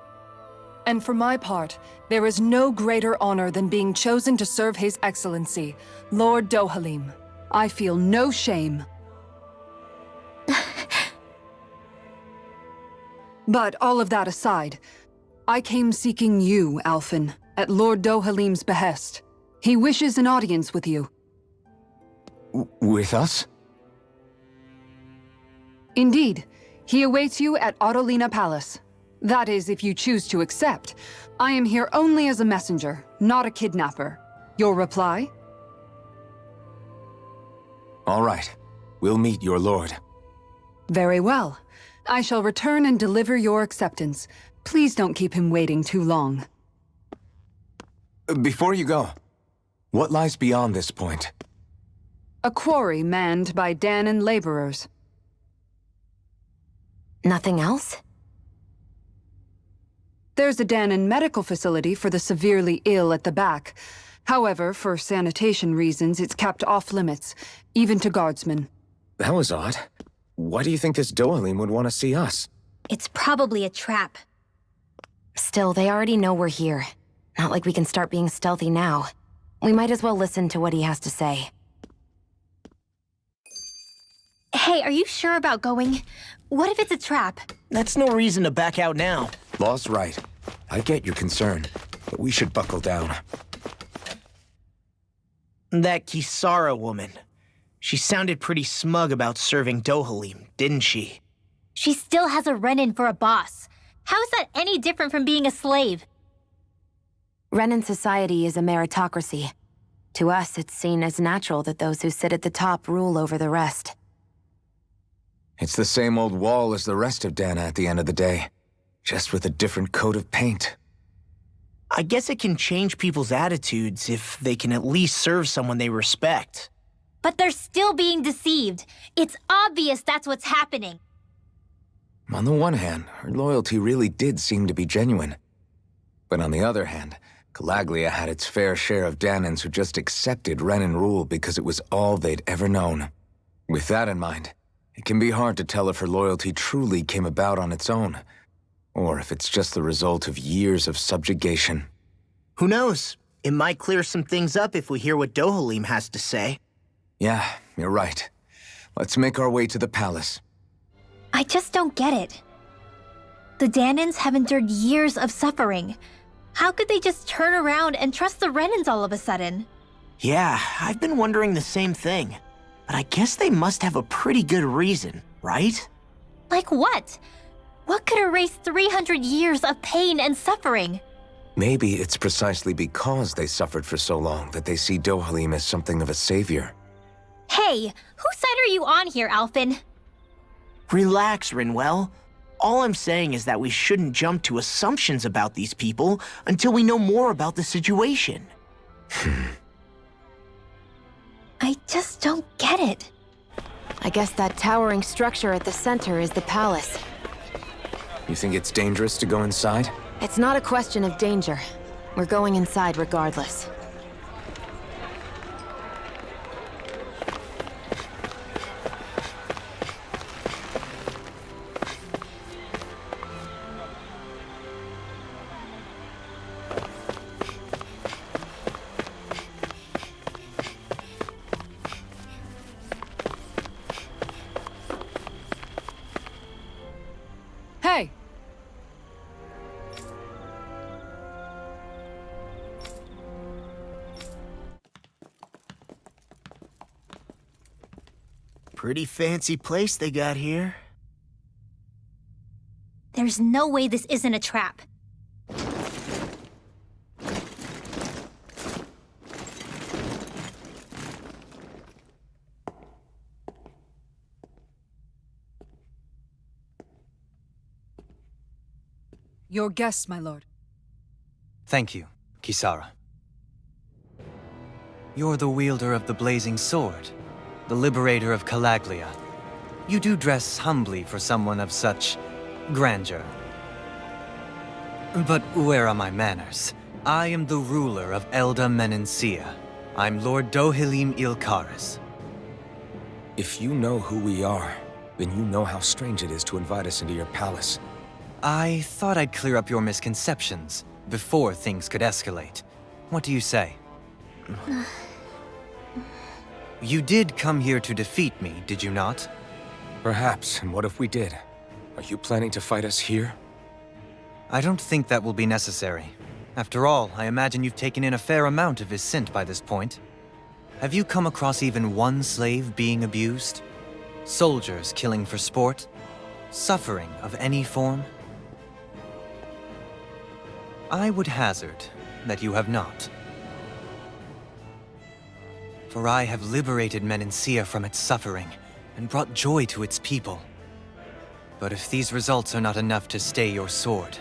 Speaker 10: And for my part, there is no greater honor than being chosen to serve His Excellency, Lord Dohalim. I feel no shame. But all of that aside, I came seeking you, Alphen, at Lord Dohalim's behest. He wishes an audience with you.
Speaker 2: With us?
Speaker 10: Indeed. He awaits you at Autolina Palace. That is, if you choose to accept. I am here only as a messenger, not a kidnapper. Your reply?
Speaker 2: All right. We'll meet your lord.
Speaker 10: Very well. I shall return and deliver your acceptance. Please don't keep him waiting too long.
Speaker 2: Before you go, what lies beyond this point?
Speaker 10: A quarry manned by Dahnan laborers.
Speaker 1: Nothing else?
Speaker 10: There's a Dahnan medical facility for the severely ill at the back. However, for sanitation reasons, it's kept off limits, even to guardsmen.
Speaker 2: That was odd. Why do you think this Dohalim would want to see us?
Speaker 3: It's probably a trap.
Speaker 1: Still, they already know we're here. Not like we can start being stealthy now. We might as well listen to what he has to say.
Speaker 3: Hey, are you sure about going? What if it's a trap?
Speaker 4: That's no reason to back out now.
Speaker 2: Law's right. I get your concern, but we should buckle down.
Speaker 4: That Kisara woman. She sounded pretty smug about serving Dohalim, didn't she?
Speaker 3: She still has a run-in for a boss. How is that any different from being a slave?
Speaker 1: Renan society is a meritocracy. To us, it's seen as natural that those who sit at the top rule over the rest.
Speaker 2: It's the same old wall as the rest of Dahna at the end of the day, just with a different coat of paint.
Speaker 4: I guess it can change people's attitudes if they can at least serve someone they respect.
Speaker 3: But they're still being deceived. It's obvious that's what's happening.
Speaker 2: On the one hand, her loyalty really did seem to be genuine. But on the other hand, Calaglia had its fair share of Dahnans who just accepted Renan rule because it was all they'd ever known. With that in mind, it can be hard to tell if her loyalty truly came about on its own, or if it's just the result of years of subjugation.
Speaker 4: Who knows? It might clear some things up if we hear what Dohalim has to say.
Speaker 2: Yeah, you're right. Let's make our way to the palace.
Speaker 3: I just don't get it. The Dahnans have endured years of suffering. How could they just turn around and trust the Renans all of a sudden?
Speaker 4: Yeah, I've been wondering the same thing. But I guess they must have a pretty good reason, right?
Speaker 3: Like what? What could erase 300 years of pain and suffering?
Speaker 2: Maybe it's precisely because they suffered for so long that they see Dohalim as something of a savior.
Speaker 3: Hey, whose side are you on here, Alphen?
Speaker 4: Relax, Rinwell. All I'm saying is that we shouldn't jump to assumptions about these people until we know more about the situation.
Speaker 3: I just don't get it.
Speaker 1: I guess that towering structure at the center is the palace.
Speaker 2: You think it's dangerous to go inside?
Speaker 1: It's not a question of danger. We're going inside regardless.
Speaker 10: Hey!
Speaker 4: Pretty fancy place they got here.
Speaker 3: There's no way this isn't a trap.
Speaker 10: Your guests, my lord.
Speaker 11: Thank you, Kisara. You're the wielder of the blazing sword, the liberator of Calaglia. You do dress humbly for someone of such grandeur. But where are my manners? I am the ruler of Elda Menencia. I'm Lord Dohalim Ilkaris.
Speaker 2: If you know who we are, then you know how strange it is to invite us into your palace.
Speaker 11: I thought I'd clear up your misconceptions before things could escalate. What do you say? You did come here to defeat me, did you not?
Speaker 2: Perhaps, and what if we did? Are you planning to fight us here?
Speaker 11: I don't think that will be necessary. After all, I imagine you've taken in a fair amount of his scent by this point. Have you come across even one slave being abused? Soldiers killing for sport? Suffering of any form? I would hazard that you have not. For I have liberated Menencia from its suffering and brought joy to its people. But if these results are not enough to stay your sword,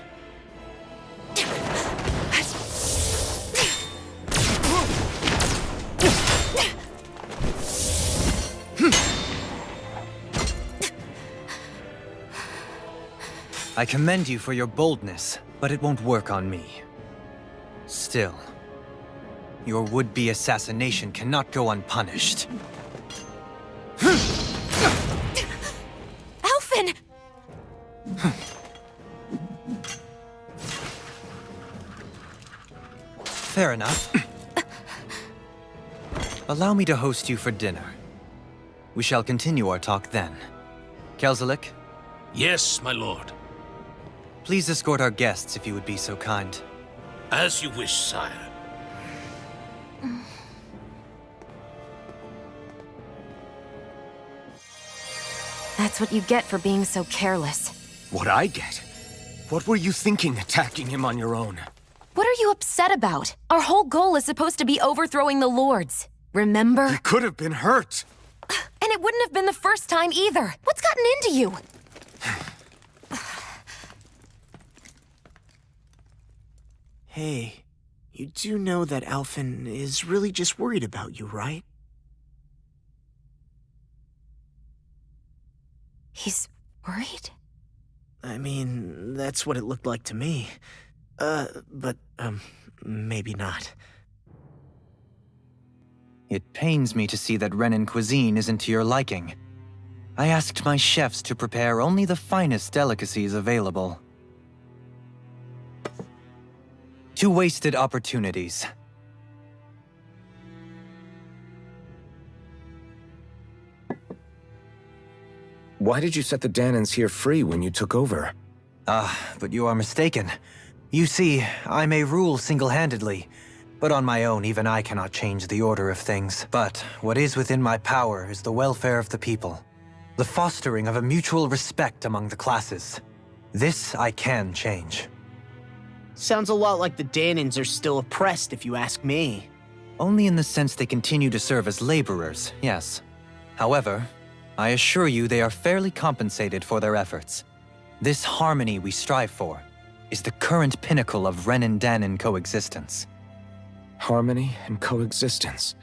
Speaker 11: I commend you for your boldness, but it won't work on me. Still, your would-be assassination cannot go unpunished.
Speaker 1: Alphen!
Speaker 11: Fair enough. Allow me to host you for dinner. We shall continue our talk then. Kelzelik,
Speaker 12: Yes, my lord.
Speaker 11: please escort our guests if you would be so kind.
Speaker 12: As you wish, sire.
Speaker 1: That's what you get for being so careless.
Speaker 2: What I get? What were you thinking attacking him on your own?
Speaker 1: What are you upset about? Our whole goal is supposed to be overthrowing the lords. Remember?
Speaker 2: He could have been hurt.
Speaker 1: And it wouldn't have been the first time either. What's gotten into you?
Speaker 4: Hey, you do know that Alphen is really just worried about you, right?
Speaker 1: He's worried?
Speaker 4: I mean, that's what it looked like to me. But maybe not.
Speaker 11: It pains me to see that Renan cuisine isn't to your liking. I asked my chefs to prepare only the finest delicacies available. 2 wasted opportunities.
Speaker 2: Why did you set the Dahnans here free when you took over?
Speaker 11: But you are mistaken. You see, I may rule single-handedly, but on my own even I cannot change the order of things. But what is within my power is the welfare of the people, the fostering of a mutual respect among the classes. This I can change.
Speaker 4: Sounds a lot like the Dahnans are still oppressed, if you ask me.
Speaker 11: Only in the sense they continue to serve as laborers, yes. However, I assure you they are fairly compensated for their efforts. This harmony we strive for is the current pinnacle of Renan-Dahnan coexistence.
Speaker 2: Harmony and coexistence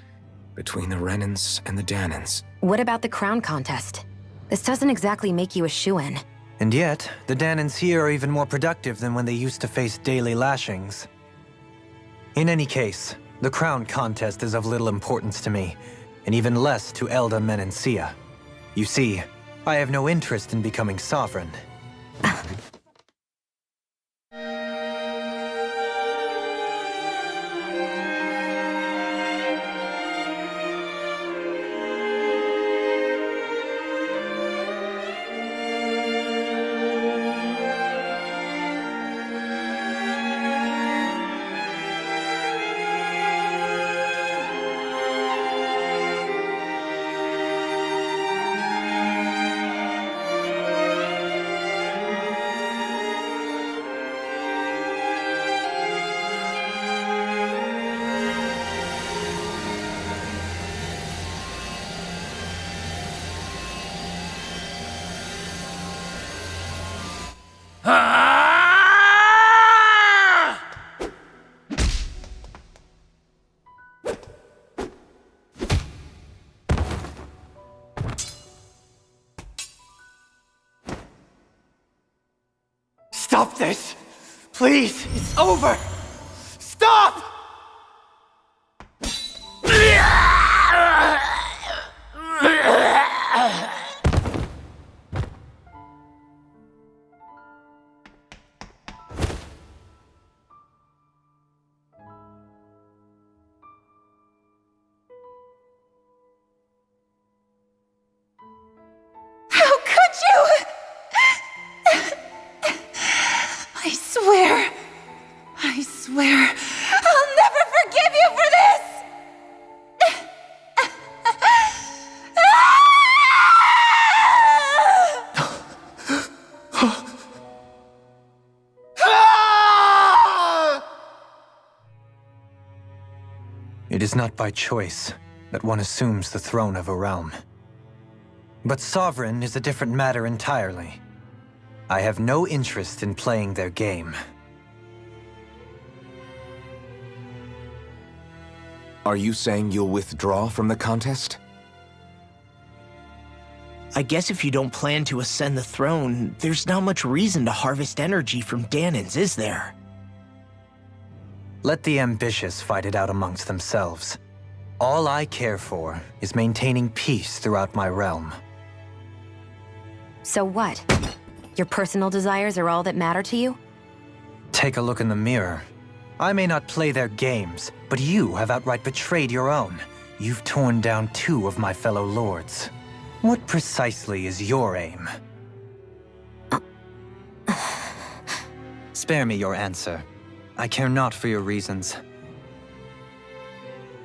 Speaker 2: between the Renans and the Dahnans.
Speaker 1: What about the crown contest? This doesn't exactly make you a shoo-in.
Speaker 11: And yet, the Dahnans here are even more productive than when they used to face daily lashings. In any case, the crown contest is of little importance to me, and even less to Elda Menencia. You see, I have no interest in becoming sovereign.
Speaker 4: Stop this! Please! It's over! Stop!
Speaker 13: How could you? I swear, I'll never forgive you for this!
Speaker 11: It is not by choice that one assumes the throne of a realm. But sovereign is a different matter entirely. I have no interest in playing their game.
Speaker 2: Are you saying you'll withdraw from the contest?
Speaker 4: I guess if you don't plan to ascend the throne, there's not much reason to harvest energy from Dahnans, is there?
Speaker 11: Let the ambitious fight it out amongst themselves. All I care for is maintaining peace throughout my realm.
Speaker 1: So what? Your personal desires are all that matter to you?
Speaker 11: Take a look in the mirror. I may not play their games, but you have outright betrayed your own. You've torn down 2 of my fellow lords. What precisely is your aim? Spare me your answer. I care not for your reasons.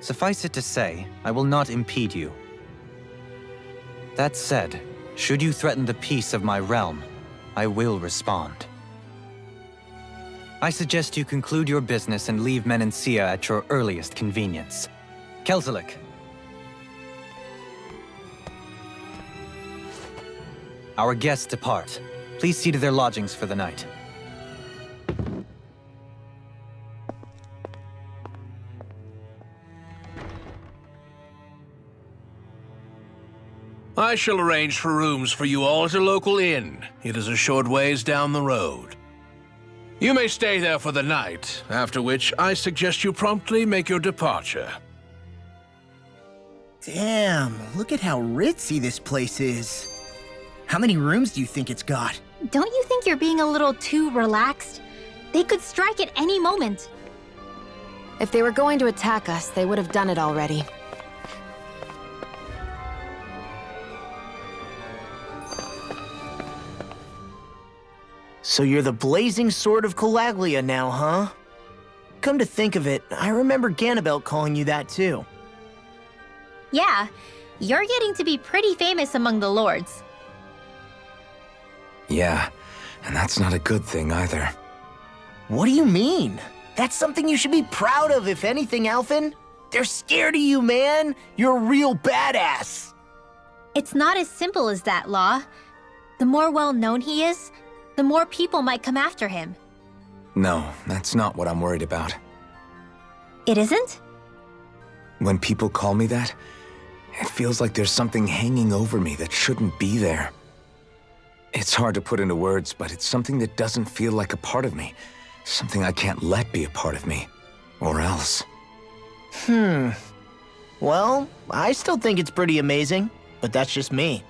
Speaker 11: Suffice it to say, I will not impede you. That said, should you threaten the peace of my realm, I will respond. I suggest you conclude your business and leave Menancia at your earliest convenience. Kelzelik. Our guests depart. Please see to their lodgings for the night.
Speaker 12: I shall arrange for rooms for you all at a local inn. It is a short ways down the road. You may stay there for the night, after which I suggest you promptly make your departure.
Speaker 4: Damn, look at how ritzy this place is. How many rooms do you think it's got?
Speaker 3: Don't you think you're being a little too relaxed? They could strike at any moment.
Speaker 1: If they were going to attack us, they would have done it already.
Speaker 4: So you're the blazing sword of Calaglia now, huh? Come to think of it, I remember Ganabelt calling you that too.
Speaker 3: Yeah, you're getting to be pretty famous among the lords.
Speaker 2: Yeah, and that's not a good thing either.
Speaker 4: What do you mean? That's something you should be proud of, if anything, Alphen. They're scared of you, man. You're a real badass.
Speaker 3: It's not as simple as that, Law. The more well-known he is, the more people might come after him.
Speaker 2: No, that's not what I'm worried about.
Speaker 3: It isn't?
Speaker 2: When people call me that, it feels like there's something hanging over me that shouldn't be there. It's hard to put into words, but it's something that doesn't feel like a part of me. Something I can't let be a part of me. Or else.
Speaker 4: Well, I still think it's pretty amazing, but that's just me.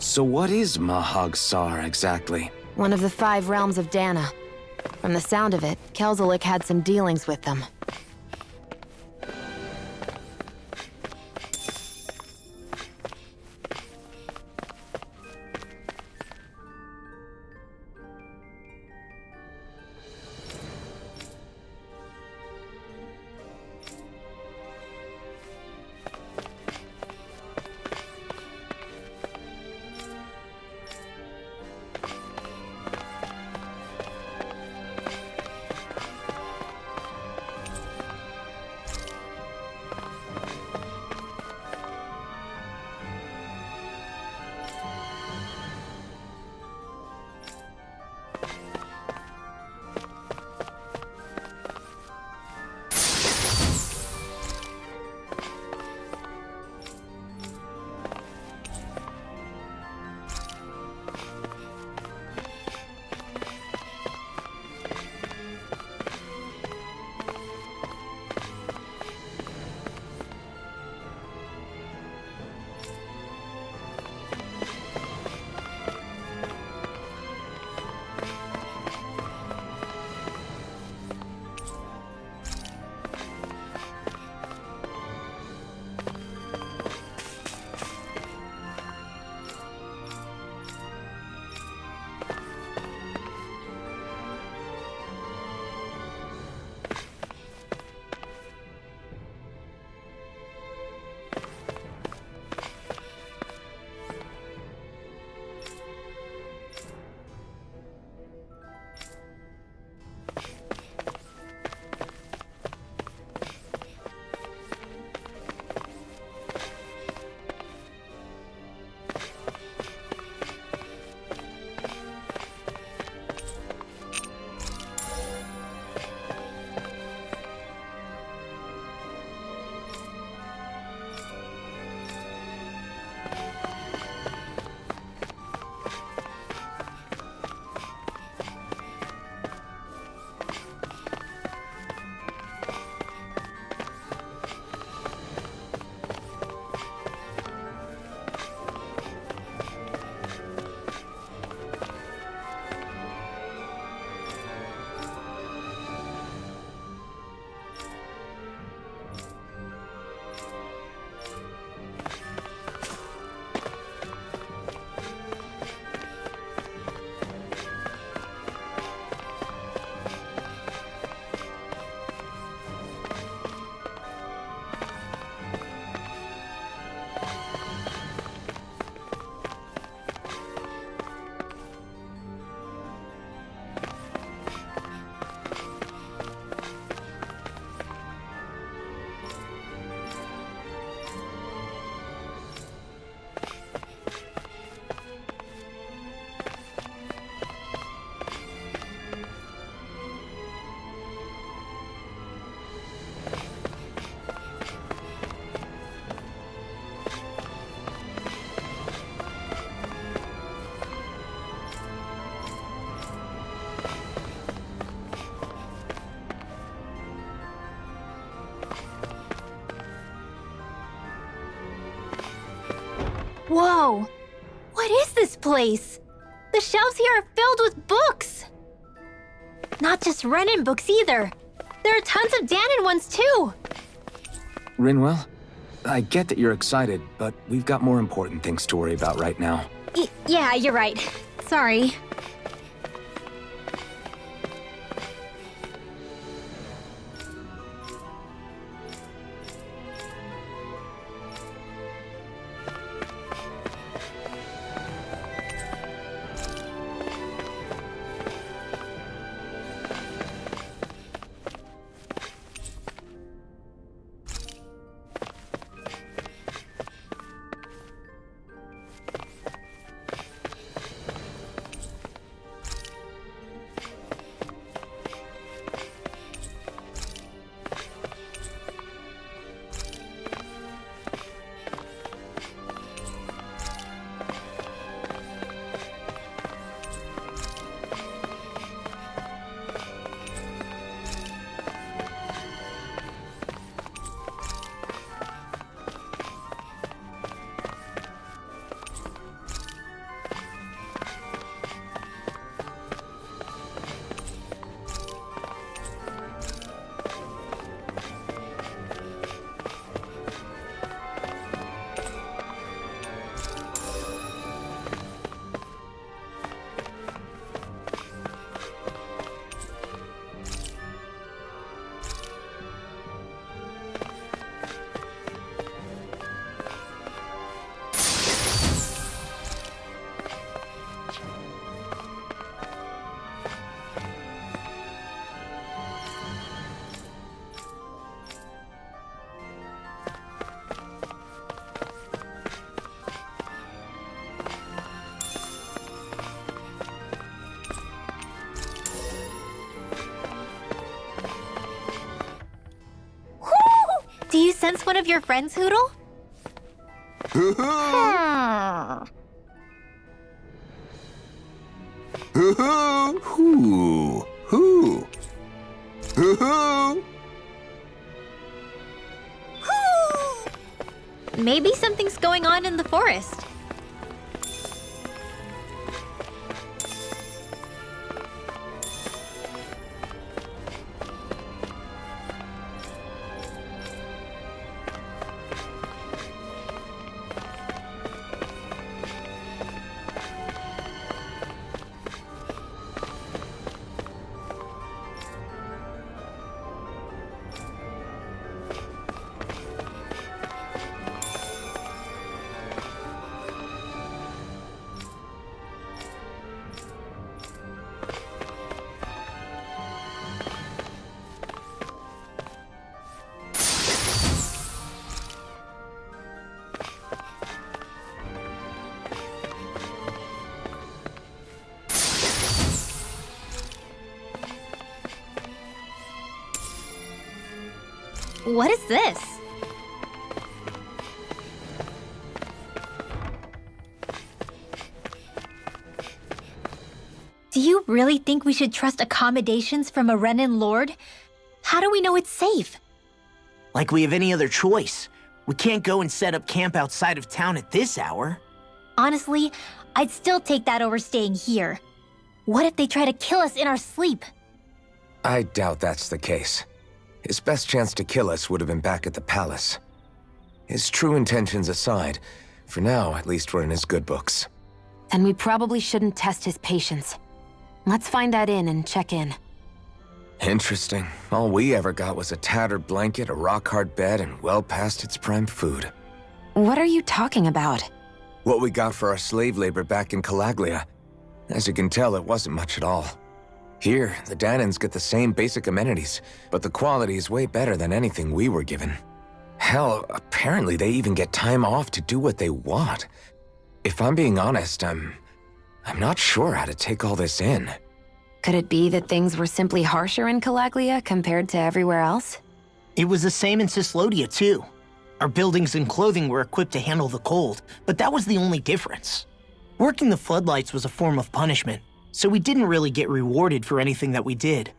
Speaker 2: So what is Mahag Sar exactly?
Speaker 1: One of the 5 realms of Dahna. From the sound of it, Kelzelik had some dealings with them.
Speaker 3: Whoa! What is this place? The shelves here are filled with books! Not just Renan books either. There are tons of Dahnan ones too!
Speaker 2: Rinwell, I get that you're excited, but we've got more important things to worry about right now.
Speaker 3: Yeah, you're right. Sorry. Do you sense one of your friends, Hoodle? Maybe something's going on in the forest. What is this? Do you really think we should trust accommodations from a Renan lord? How do we know it's safe?
Speaker 4: Like we have any other choice. We can't go and set up camp outside of town at this hour.
Speaker 3: Honestly, I'd still take that over staying here. What if they try to kill us in our sleep?
Speaker 2: I doubt that's the case. His best chance to kill us would have been back at the palace. His true intentions aside, for now, at least we're in his good books.
Speaker 1: Then we probably shouldn't test his patience. Let's find that inn and check in.
Speaker 2: Interesting. All we ever got was a tattered blanket, a rock-hard bed, and well past its prime food.
Speaker 1: What are you talking about?
Speaker 2: What we got for our slave labor back in Calaglia. As you can tell, it wasn't much at all. Here, the Dahnans get the same basic amenities, but the quality is way better than anything we were given. Hell, apparently they even get time off to do what they want. If I'm being honest, I'm not sure how to take all this in.
Speaker 1: Could it be that things were simply harsher in Calaglia compared to everywhere else?
Speaker 4: It was the same in Cislodia, too. Our buildings and clothing were equipped to handle the cold, but that was the only difference. Working the floodlights was a form of punishment, so we didn't really get rewarded for anything that we did.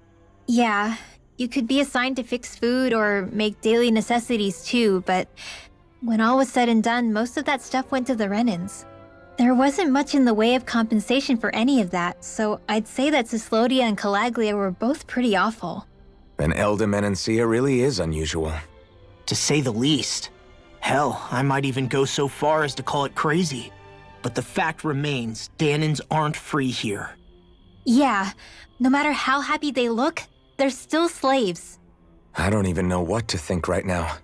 Speaker 3: Yeah, you could be assigned to fix food or make daily necessities too, but When all was said and done, most of that stuff went to the Renans. There wasn't much in the way of compensation for any of that, so I'd say that Cislodia and Calaglia were both pretty awful.
Speaker 2: Then Elda really is unusual.
Speaker 4: To say the least. Hell, I might even go so far as to call it crazy. But the fact remains, Dahnans aren't free here.
Speaker 3: Yeah, no matter how happy they look, they're still slaves.
Speaker 2: I don't even know what to think right now.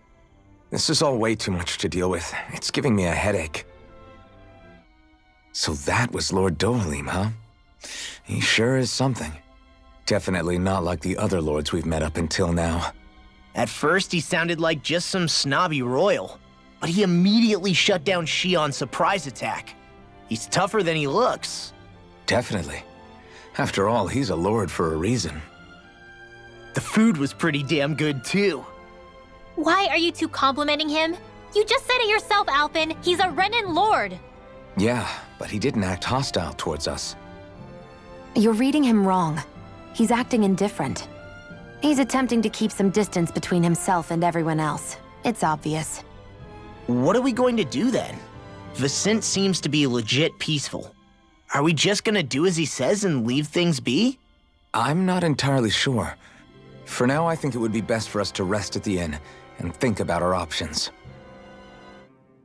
Speaker 2: This is all way too much to deal with. It's giving me a headache. So that was Lord Dohalim, huh? He sure is something. Definitely not like the other lords we've met up until now.
Speaker 4: At first, he sounded like just some snobby royal, but he immediately shut down Shionne's surprise attack. He's tougher than he looks.
Speaker 2: Definitely. After all, he's a lord for a reason.
Speaker 4: The food was pretty damn good, too.
Speaker 3: Why are you two complimenting him? You just said it yourself, Alphen. He's a Renan lord.
Speaker 2: Yeah, but he didn't act hostile towards us.
Speaker 1: You're reading him wrong. He's acting indifferent. He's attempting to keep some distance between himself and everyone else. It's obvious.
Speaker 4: What are we going to do then? Vicent seems to be legit peaceful. Are we just gonna do as he says and leave things be?
Speaker 2: I'm not entirely sure. For now, I think it would be best for us to rest at the inn and think about our options.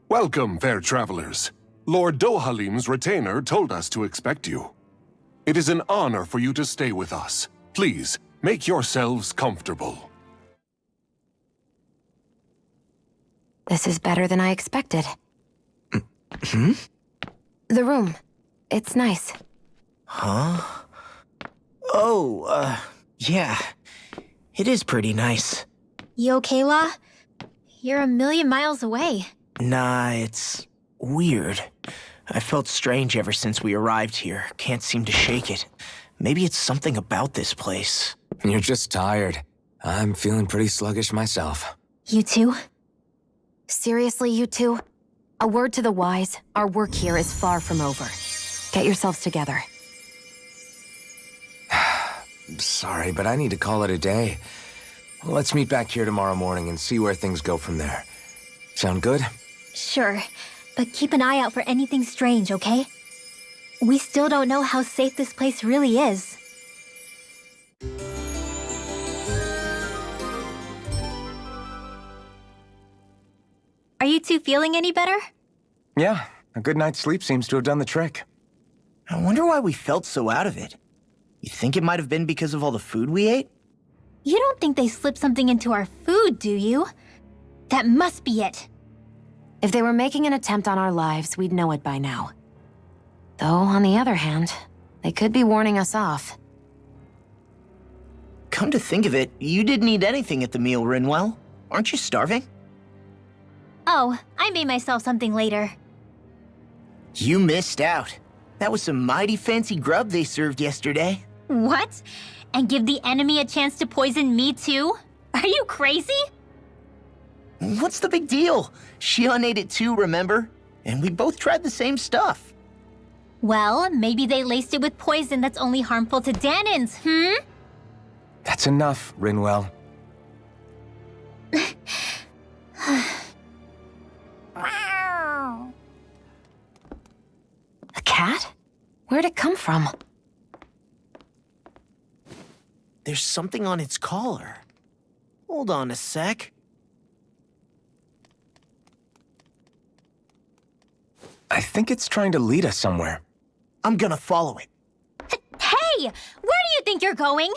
Speaker 7: Welcome, fair travelers. Lord Dohalim's retainer told us to expect you. It is an honor for you to stay with us. Please, make yourselves comfortable.
Speaker 1: This is better than I expected.
Speaker 2: Hmm?
Speaker 1: The room. It's nice.
Speaker 4: Huh? Oh, yeah. It is pretty nice.
Speaker 3: You okay, La? You're a million miles away.
Speaker 4: Nah, it's weird. I felt strange ever since we arrived here. Can't seem to shake it. Maybe it's something about this place.
Speaker 2: You're just tired. I'm feeling pretty sluggish myself.
Speaker 3: You too?
Speaker 1: Seriously, you two? A word to the wise, our work here is far from over. Get yourselves together.
Speaker 2: Sorry, but I need to call it a day. Let's meet back here tomorrow morning and see where things go from there. Sound good?
Speaker 3: Sure, but keep an eye out for anything strange, okay? We still don't know how safe this place really is. Are you two feeling any better?
Speaker 2: Yeah, a good night's sleep seems to have done the trick.
Speaker 4: I wonder why we felt so out of it. You think it might have been because of all the food we ate?
Speaker 3: You don't think they slipped something into our food, do you? That must be it.
Speaker 1: If they were making an attempt on our lives, we'd know it by now. Though, on the other hand, they could be warning us off.
Speaker 4: Come to think of it, you didn't eat anything at the meal, Rinwell. Aren't you starving?
Speaker 3: Oh, I made myself something later.
Speaker 4: You missed out. That was some mighty fancy grub they served yesterday.
Speaker 3: What? And give the enemy a chance to poison me too? Are you crazy?
Speaker 4: What's the big deal? Shionne ate it too, remember? And we both tried the same stuff.
Speaker 3: Well, maybe they laced it with poison that's only harmful to Dahnans,
Speaker 2: That's enough, Rinwell.
Speaker 1: A cat? Where'd it come from?
Speaker 4: There's something on its collar. Hold on a sec.
Speaker 2: I think it's trying to lead us somewhere.
Speaker 4: I'm gonna follow it.
Speaker 3: Hey! Where do you think you're going?